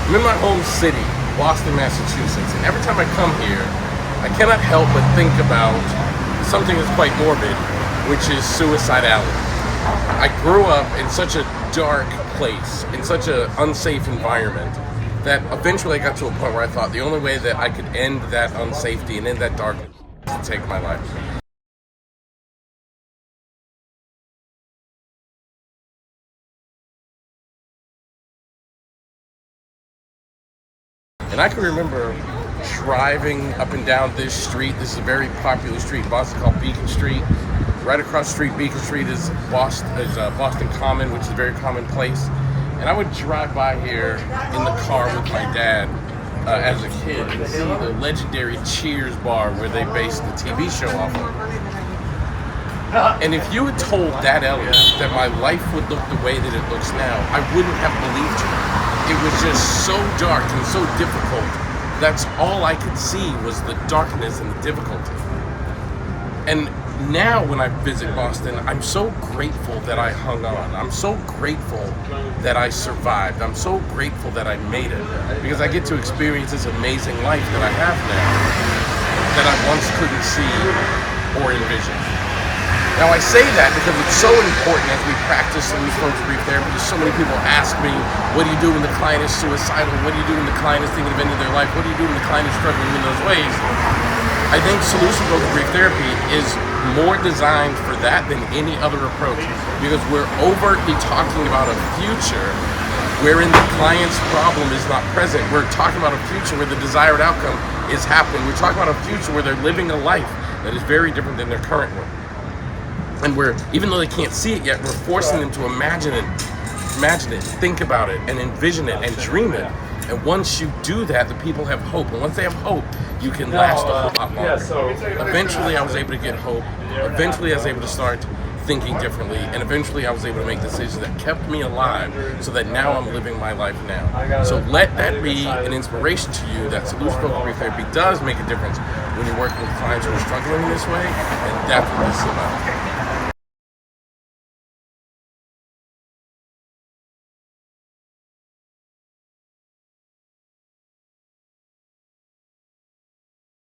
I'm in my home city, Boston, Massachusetts, and every time I come here, I cannot help but think about something that's quite morbid, which is suicidality. I grew up in such a dark place, in such an unsafe environment, that eventually I got to a point where I thought the only way that I could end that unsafety and end that darkness was to take my life. And I can remember driving up and down this street. This is a very popular street in Boston called Beacon Street. Right across the street, Beacon Street is Boston Common, which is a very common place. And I would drive by here in the car with my dad as a kid and see the legendary Cheers bar where they based the TV show off of. And if you had told that Elliot that my life would look the way that it looks now, I wouldn't have believed you. It was just so dark and so difficult. That's all I could see was the darkness and the difficulty. And now when I visit Boston, I'm so grateful that I hung on. I'm so grateful that I survived. I'm so grateful that I made it, because I get to experience this amazing life that I have now that I once couldn't see or envision. Now I say that because it's so important as we practice Solution Focused Brief Therapy. Because so many people ask me, what do you do when the client is suicidal? What do you do when the client is thinking of ending their life? What do you do when the client is struggling in those ways? I think Solution Focused Brief Therapy is more designed for that than any other approach, because we're overtly talking about a future wherein the client's problem is not present. We're talking about a future where the desired outcome is happening. We're talking about a future where they're living a life that is very different than their current one. And even though they can't see it yet, we're forcing them to imagine it, think about it, and envision it, and dream it. And once you do that, the people have hope. And once they have hope, you can last a whole lot longer. Eventually, I was able to get hope. Eventually, I was able to start thinking differently. And eventually, I was able to make decisions that kept me alive, so that now I'm living my life now. So let that be an inspiration to you that Solution Focused Brief Therapy does make a difference when you're working with clients who are struggling in this way. And that's what this is about.